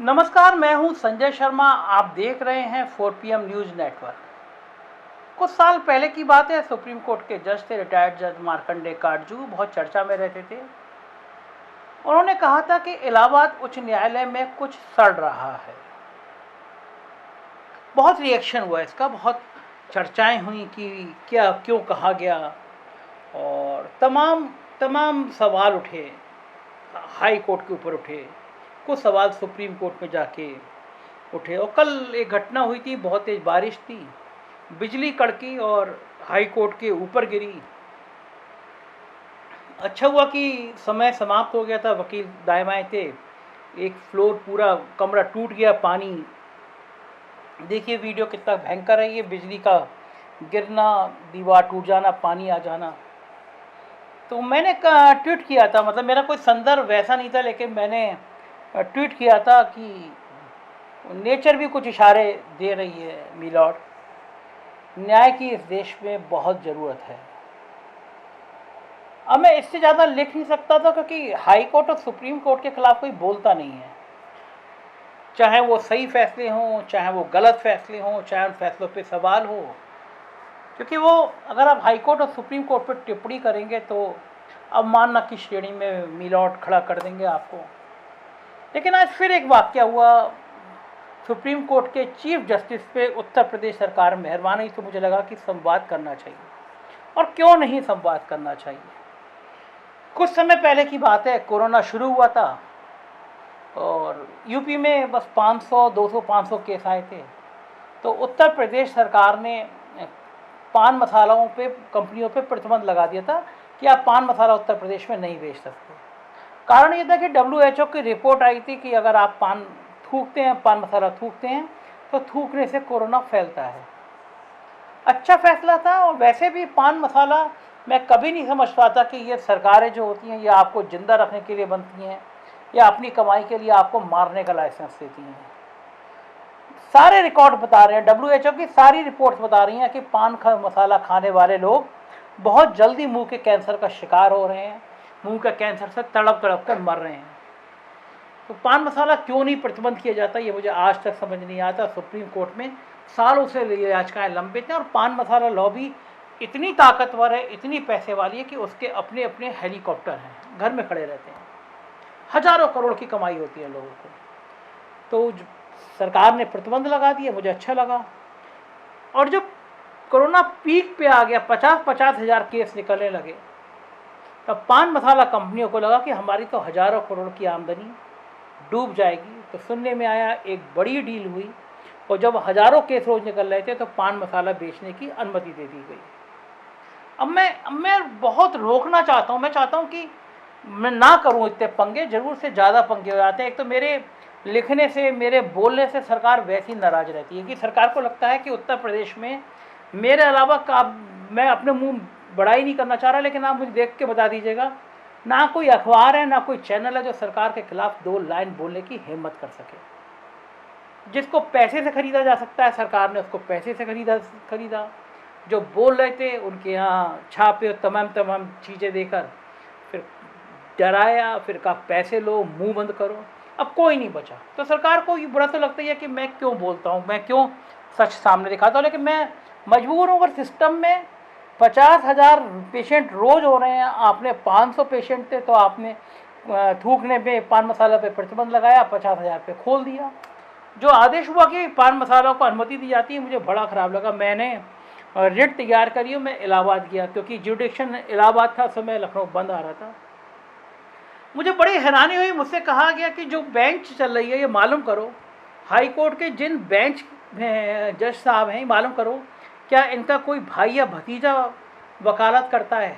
नमस्कार, मैं हूं संजय शर्मा। आप देख रहे हैं 4PM न्यूज़ नेटवर्क। कुछ साल पहले की बात है, सुप्रीम कोर्ट के जज थे रिटायर्ड जज मार्कंडेय काटजू, बहुत चर्चा में रहते थे। उन्होंने कहा था कि इलाहाबाद उच्च न्यायालय में कुछ सड़ रहा है। बहुत रिएक्शन हुआ इसका, बहुत चर्चाएं हुई कि क्या क्यों कहा गया, और तमाम तमाम सवाल उठे, हाई कोर्ट के ऊपर उठे, कुछ सवाल सुप्रीम कोर्ट में जाके उठे। और कल एक घटना हुई थी, बहुत तेज बारिश थी, बिजली कड़की और हाई कोर्ट के ऊपर गिरी। अच्छा हुआ कि समय समाप्त हो गया था, वकील दाएं बाएं थे। एक फ्लोर पूरा कमरा टूट गया, पानी देखिए वीडियो कितना भयंकर है, ये बिजली का गिरना, दीवार टूट जाना, पानी आ जाना। तो मैंने ट्वीट किया था, मतलब मेरा कोई संदर्भ वैसा नहीं था, लेकिन मैंने ट्वीट किया था कि नेचर भी कुछ इशारे दे रही है मिलॉर्ड, न्याय की इस देश में बहुत ज़रूरत है। अब मैं इससे ज़्यादा लिख नहीं सकता था, क्योंकि हाई कोर्ट और सुप्रीम कोर्ट के खिलाफ कोई बोलता नहीं है। चाहे वो सही फैसले हों, चाहे वो गलत फैसले हों, चाहे उन फैसलों पे सवाल हो, क्योंकि वो अगर आप हाई कोर्ट और सुप्रीम कोर्ट पर टिप्पणी करेंगे तो अवमानना की श्रेणी में मिलॉर्ड खड़ा कर देंगे आपको। लेकिन आज फिर एक वाकया हुआ, सुप्रीम कोर्ट के चीफ जस्टिस पे उत्तर प्रदेश सरकार मेहरबान हुई, तो मुझे लगा कि संवाद करना चाहिए। और क्यों नहीं संवाद करना चाहिए। कुछ समय पहले की बात है, कोरोना शुरू हुआ था और यूपी में बस 500, 200, 500 केस आए थे। तो उत्तर प्रदेश सरकार ने पान मसालों पे, कंपनियों पे प्रतिबंध लगा दिया था कि आप पान मसाला उत्तर प्रदेश में नहीं बेच सकते। कारण ये था कि WHO की रिपोर्ट आई थी कि अगर आप पान थूकते हैं, पान मसाला थूकते हैं, तो थूकने से कोरोना फैलता है। अच्छा फैसला था। और वैसे भी पान मसाला मैं कभी नहीं समझ पाता कि ये सरकारें जो होती हैं, ये आपको जिंदा रखने के लिए बनती हैं या अपनी कमाई के लिए आपको मारने का लाइसेंस देती हैं। सारे रिकॉर्ड बता रहे हैं, WHO की सारी रिपोर्ट्स बता रही हैं कि पान मसाला खाने वाले लोग बहुत जल्दी मुंह के कैंसर का शिकार हो रहे हैं, मुंह के कैंसर से तड़प तड़प कर मर रहे हैं। तो पान मसाला क्यों नहीं प्रतिबंध किया जाता, ये मुझे आज तक समझ नहीं आता। सुप्रीम कोर्ट में सालों से याचिकाएं लंबित हैं, और पान मसाला लॉबी इतनी ताकतवर है, इतनी पैसे वाली है कि उसके अपने अपने हेलीकॉप्टर हैं, घर में खड़े रहते हैं, हजारों करोड़ की कमाई होती है लोगों को। तो सरकार ने प्रतिबंध लगा दिया, मुझे अच्छा लगा। और जब कोरोना पीक पे आ गया, 50-50 हज़ार केस निकलने लगे, तब पान मसाला कंपनियों को लगा कि हमारी तो हजारों करोड़ की आमदनी डूब जाएगी। तो सुनने में आया एक बड़ी डील हुई, और जब हजारों केस रोज निकल रहे थे तो पान मसाला बेचने की अनुमति दे दी गई। अब मैं बहुत रोकना चाहता हूँ। मैं चाहता हूँ कि मैं ना करूँ इतने पंगे, जरूर से ज़्यादा पंगे हो जाते हैं। एक तो मेरे लिखने से, मेरे बोलने से सरकार वैसी नाराज रहती है कि सरकार को लगता है कि उत्तर प्रदेश में मेरे अलावा का, मैं अपने मुंह बड़ाई नहीं करना चाह रहा, लेकिन आप मुझे देख के बता दीजिएगा, ना कोई अखबार है, ना कोई चैनल है जो सरकार के खिलाफ दो लाइन बोलने की हिम्मत कर सके। जिसको पैसे से खरीदा जा सकता है, सरकार ने उसको पैसे से खरीदा। जो बोल रहे थे उनके यहाँ छापे और तमाम चीज़ें देकर फिर डराया, फिर कहा पैसे लो, मुंह बंद करो। अब कोई नहीं बचा। तो सरकार को ये बुरा तो लगता ही है कि मैं क्यों बोलता हूँ, मैं क्यों सच सामने दिखाता हूँ, लेकिन मैं मजबूर हूँ। अगर सिस्टम में 50,000 पेशेंट रोज हो रहे हैं, आपने 500 पेशेंट थे तो आपने थूकने पे, पान मसाला पे प्रतिबंध लगाया, 50,000 पे खोल दिया। जो आदेश हुआ कि पान मसालों को अनुमति दी जाती है, मुझे बड़ा ख़राब लगा। मैंने रिट तैयार करी हूँ, मैं इलाहाबाद गया, क्योंकि जुडिक्शन इलाहाबाद था, समय लखनऊ बंद आ रहा था। मुझे बड़ी हैरानी हुई, मुझसे कहा गया कि जो बेंच चल रही है ये मालूम करो, हाई कोर्ट के जिन बेंच जज साहब हैं, मालूम करो क्या इनका कोई भाई या भतीजा वकालत करता है।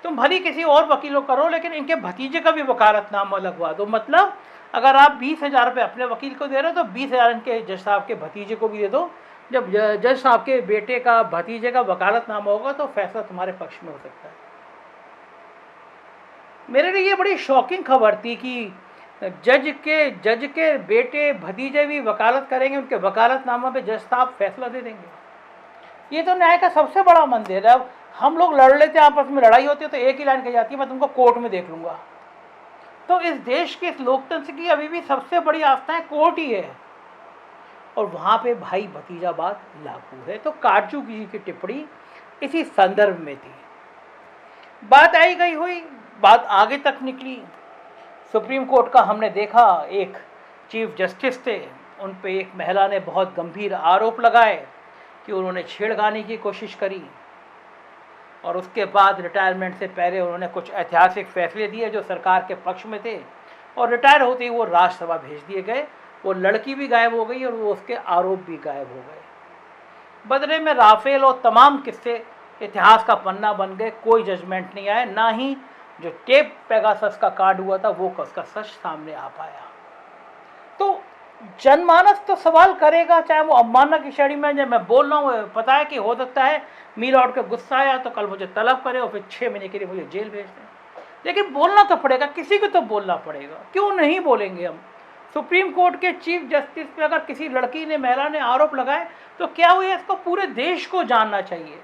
तुम भली किसी और वकील को करो, लेकिन इनके भतीजे का भी वकालतनामा लगवा दो। मतलब अगर आप 20,000 रुपये अपने वकील को दे रहे हो तो 20,000 इनके जज साहब के भतीजे को भी दे दो। जब जज साहब के बेटे का, भतीजे का वकालतनामा होगा तो फैसला तुम्हारे पक्ष में हो सकता है। मेरे लिए ये बड़ी शॉकिंग खबर थी कि जज के बेटे, भतीजे भी वकालत करेंगे, उनके वकालतनामा पे जज साहब फैसला दे देंगे। ये तो न्याय का सबसे बड़ा मंदिर है। अब हम लोग लड़ लेते हैं, आपस में लड़ाई होती है तो एक ही लाइन कही जाती है, मैं तुमको कोर्ट में देख लूँगा। तो इस देश के, इस लोकतंत्र की अभी भी सबसे बड़ी आस्था है कोर्ट ही है, और वहाँ पे भाई भतीजावाद लागू है। तो काटजू जी की टिप्पणी इसी संदर्भ में थी। बात आई गई हुई, बात आगे तक निकली। सुप्रीम कोर्ट का हमने देखा, एक चीफ जस्टिस थे, उन पे एक महिला ने बहुत गंभीर आरोप लगाए कि उन्होंने छेड़खानी की कोशिश करी, और उसके बाद रिटायरमेंट से पहले उन्होंने कुछ ऐतिहासिक फैसले दिए जो सरकार के पक्ष में थे, और रिटायर होते ही वो राज्यसभा भेज दिए गए। वो लड़की भी गायब हो गई और वो उसके आरोप भी गायब हो गए। बदले में राफेल और तमाम किस्से इतिहास का पन्ना बन गए, कोई जजमेंट नहीं आया, ना ही जो टेप पेगासस का कांड हुआ था वो उसका सच सामने आ पाया। तो जनमानस तो सवाल करेगा, चाहे वो अवमानना की श्रेणी में, जब मैं बोल रहा हूँ पता है कि हो सकता है मील आउट के गुस्सा आया तो कल मुझे तलब करे और फिर 6 महीने के लिए मुझे जेल भेज दें, लेकिन बोलना तो पड़ेगा, किसी को तो बोलना पड़ेगा। क्यों नहीं बोलेंगे हम? सुप्रीम कोर्ट के चीफ जस्टिस पे अगर किसी लड़की ने, महिला ने आरोप लगाए तो क्या हुआ, इसको पूरे देश को जानना चाहिए।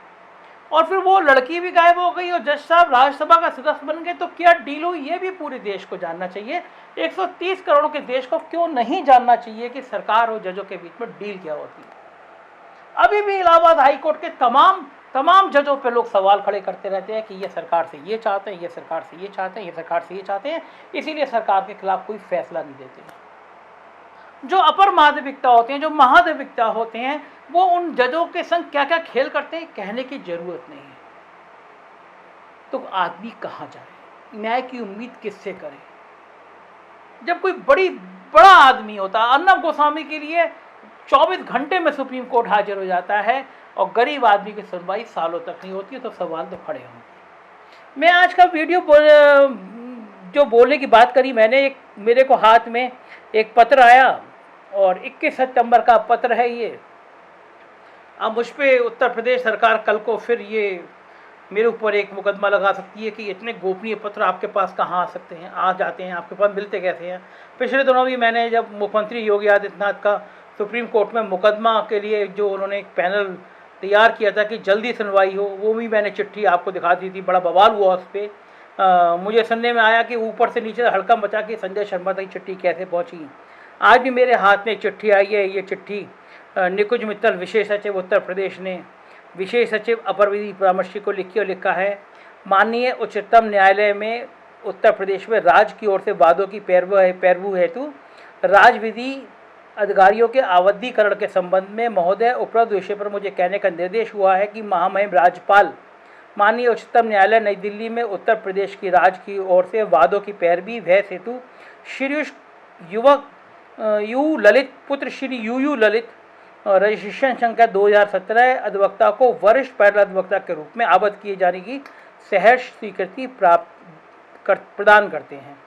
और फिर वो लड़की भी गायब हो गई और जज साहब राज्यसभा का सदस्य बन गए, तो क्या डील हुई ये भी पूरे देश को जानना चाहिए। 130 करोड़ के देश को क्यों नहीं जानना चाहिए कि सरकार और जजों के बीच में डील क्या होती है। अभी भी इलाहाबाद हाई कोर्ट के तमाम जजों पे लोग सवाल खड़े करते रहते हैं कि ये सरकार से ये चाहते हैं, ये सरकार से ये चाहते हैं, ये सरकार से ये चाहते हैं, इसीलिए सरकार के खिलाफ कोई फैसला नहीं देते। जो अपर माध्यमिकता होते हैं, जो महाधिविकता होते हैं, वो उन जजों के संग क्या क्या खेल करते हैं कहने की जरूरत नहीं है। तो आदमी कहाँ जाए, न्याय की उम्मीद किससे करे? जब कोई बड़ा आदमी होता है, अर्नब गोस्वामी के लिए 24 घंटे में सुप्रीम कोर्ट हाजिर हो जाता है और गरीब आदमी की सुनवाई सालों तक नहीं होती है, तो सवाल तो खड़े होंगे। मैं आज का वीडियो जो बोलने की बात करी मैंने, मेरे को हाथ में एक पत्र आया और 21 सितंबर का पत्र है ये। अब मुझ पर उत्तर प्रदेश सरकार कल को फिर ये मेरे ऊपर एक मुकदमा लगा सकती है कि इतने गोपनीय पत्र आपके पास कहाँ आ सकते हैं, आ जाते हैं, आपके पास मिलते कैसे हैं। पिछले दिनों भी मैंने जब मुख्यमंत्री योगी आदित्यनाथ का सुप्रीम कोर्ट में मुकदमा के लिए जो उन्होंने एक पैनल तैयार किया था कि जल्दी सुनवाई हो, वो भी मैंने चिट्ठी आपको दिखा दी थी, बड़ा बवाल हुआ उस पर। मुझे सुनने में आया कि ऊपर से नीचे हड़कंप मचा के संजय शर्मा तक चिट्ठी कैसे पहुँची। आज भी मेरे हाथ में चिट्ठी आई है। ये चिट्ठी निकुंज मित्तल विशेष सचिव उत्तर प्रदेश ने विशेष सचिव अपर विधि परामर्श को लिखी और लिखा है, माननीय उच्चतम न्यायालय में उत्तर प्रदेश में राज्य की ओर से वादों की पैरवी हेतु राज्य विधि अधिकारियों के आवधिकरण के संबंध में महोदय उपरोक्त विषय पर मुझे कहने का निर्देश हुआ है कि महामहिम राज्यपाल माननीय उच्चतम न्यायालय नई दिल्ली में उत्तर प्रदेश की राज्य की ओर से वादों की पैरवी हेतु श्री युवक यू ललित पुत्र श्री यू ललित रजिस्ट्रेशन संख्या 2017 अधिवक्ता को वरिष्ठ पैनल अधिवक्ता के रूप में आबद्ध किए जाने की सहर्ष स्वीकृति प्रदान करते हैं।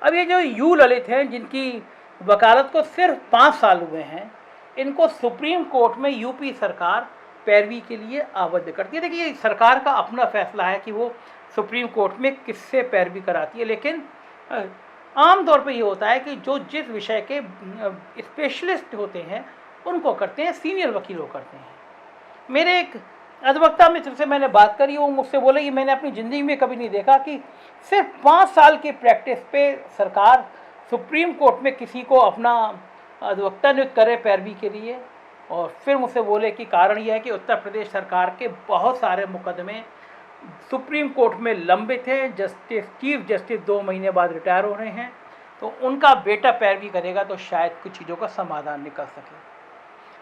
अब ये जो यू ललित हैं, जिनकी वकालत को सिर्फ 5 साल हुए हैं, इनको सुप्रीम कोर्ट में यूपी सरकार पैरवी के लिए आबद्ध करती है। देखिए, सरकार का अपना फैसला है कि वो सुप्रीम कोर्ट में किससे पैरवी कराती है, लेकिन आमतौर पे ये होता है कि जो जिस विषय के स्पेशलिस्ट होते हैं उनको करते हैं, सीनियर वकीलों करते हैं। मेरे एक अधिवक्ता मित्र से मैंने बात करी, वो मुझसे बोले कि मैंने अपनी ज़िंदगी में कभी नहीं देखा कि सिर्फ 5 साल की प्रैक्टिस पे सरकार सुप्रीम कोर्ट में किसी को अपना अधिवक्ता नियुक्त करे पैरवी के लिए। और फिर मुझसे बोले कि कारण यह है कि उत्तर प्रदेश सरकार के बहुत सारे मुकदमे सुप्रीम कोर्ट में लंबित हैं। चीफ जस्टिस 2 महीने बाद रिटायर हो रहे हैं, तो उनका बेटा पैरवी करेगा तो शायद कुछ चीज़ों का समाधान निकल सके।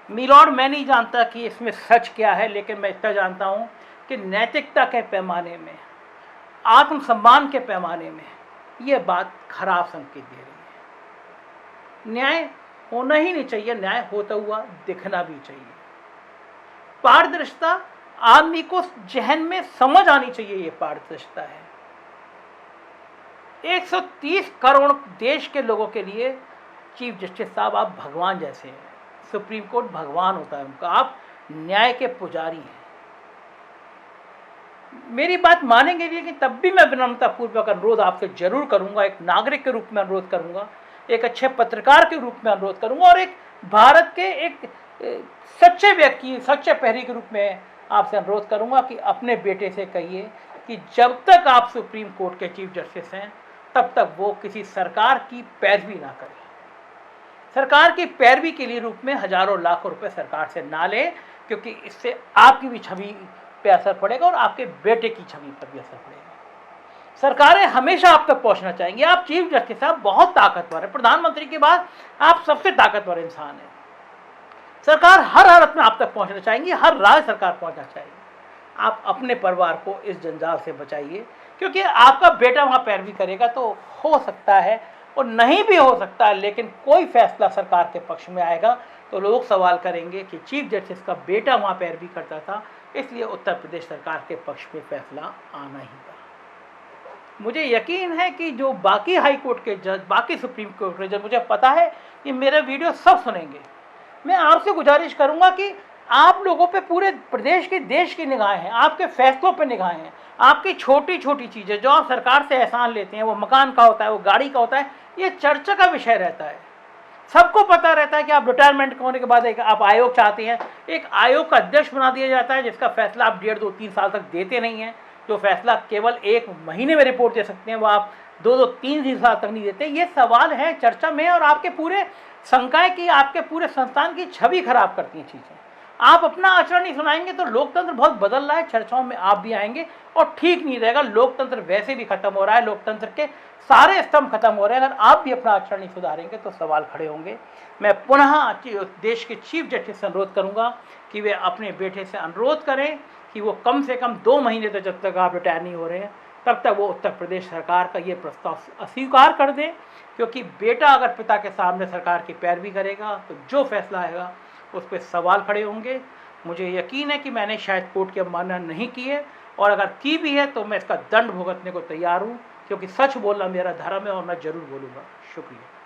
मिलॉर्ड, मैं नहीं जानता कि इसमें सच क्या है, लेकिन मैं इतना जानता हूँ कि नैतिकता के पैमाने में, आत्मसम्मान के पैमाने में ये बात खराब संकेत दे रही है। न्याय होना ही नहीं चाहिए, न्याय होता हुआ दिखना भी चाहिए। पारदर्शिता, आदमी को जहन में समझ आनी चाहिए ये पारदर्शिता है। 130 करोड़ देश के लोगों के लिए चीफ जस्टिस साहब आप भगवान जैसे हैं। सुप्रीम कोर्ट भगवान होता है उनका, आप न्याय के पुजारी हैं। मेरी बात मानेंगे भी, लेकिन तब भी मैं विनम्रतापूर्वक अनुरोध आपसे जरूर करूंगा, एक नागरिक के रूप में अनुरोध करूंगा, एक अच्छे पत्रकार के रूप में अनुरोध करूंगा, और एक भारत के एक सच्चे व्यक्ति, सच्चे प्रहरी के रूप में आपसे अनुरोध करूंगा कि अपने बेटे से कहिए कि जब तक आप सुप्रीम कोर्ट के चीफ जस्टिस हैं तब तक वो किसी सरकार की पैरवी ना करे। सरकार की पैरवी के लिए रूप में हजारों लाखों रुपए सरकार से ना ले, क्योंकि इससे आपकी भी छवि पे असर पड़ेगा और आपके बेटे की छवि पर भी असर पड़ेगा। सरकारें हमेशा आप तक पहुंचना चाहेंगी। आप चीफ जस्टिस साहब बहुत ताकतवर है, प्रधानमंत्री के बाद आप सबसे ताकतवर इंसान हैं। सरकार हर हालत में आप तक पहुंचना चाहेंगी, हर राज्य सरकार पहुंचना चाहेगी। आप अपने परिवार को इस जंजाल से बचाइए, क्योंकि आपका बेटा वहां पैरवी करेगा तो हो सकता है और नहीं भी हो सकता है, लेकिन कोई फैसला सरकार के पक्ष में आएगा तो लोग सवाल करेंगे कि चीफ जस्टिस का बेटा वहां पैरवी करता था, इसलिए उत्तर प्रदेश सरकार के पक्ष में फैसला आना ही था। मुझे यकीन है कि जो बाकी हाई कोर्ट के जज, बाकी सुप्रीम कोर्ट के जज, मुझे पता है कि मेरा वीडियो सब सुनेंगे। मैं आपसे गुजारिश करूंगा कि आप लोगों पे पूरे प्रदेश की, देश की निगाहें हैं, आपके फैसलों पे निगाहें हैं। आपकी छोटी छोटी चीज़ें जो आप सरकार से एहसान लेते हैं, वो मकान का होता है, वो गाड़ी का होता है, ये चर्चा का विषय रहता है। सबको पता रहता है कि आप रिटायरमेंट होने के बाद एक आप आयोग चाहते हैं, एक आयोग का अध्यक्ष बना दिया जाता है जिसका फैसला आप 1.5, 2, 3 साल तक देते नहीं हैं। जो फैसला केवल 1 महीने में रिपोर्ट दे सकते हैं, वो आप 2, 3 साल तक नहीं देते। ये सवाल है चर्चा में, और आपके पूरे संकाय की, आपके पूरे संस्थान की छवि खराब करती हैं चीज़ें। आप अपना आचरण नहीं सुनाएंगे तो लोकतंत्र बहुत बदल रहा है, चर्चाओं में आप भी आएंगे और ठीक नहीं रहेगा। लोकतंत्र वैसे भी खत्म हो रहा है, लोकतंत्र के सारे स्तंभ खत्म हो रहे हैं। अगर आप भी अपना आचरण नहीं सुधारेंगे तो सवाल खड़े होंगे। मैं पुनः देश के चीफ जस्टिस से अनुरोध करूंगा कि वे अपने बेटे से अनुरोध करें कि वो कम से कम 2 महीने तक, जब तक आप रिटायर नहीं हो रहे हैं, तब तक वो उत्तर प्रदेश सरकार का ये प्रस्ताव अस्वीकार कर दें, क्योंकि बेटा अगर पिता के सामने सरकार की पैरवी करेगा तो जो फैसला आएगा उस पर सवाल खड़े होंगे। मुझे यकीन है कि मैंने शायद कोर्ट की अवमानना नहीं की है, और अगर की भी है तो मैं इसका दंड भुगतने को तैयार हूँ, क्योंकि सच बोलना मेरा धर्म है और मैं ज़रूर बोलूँगा। शुक्रिया।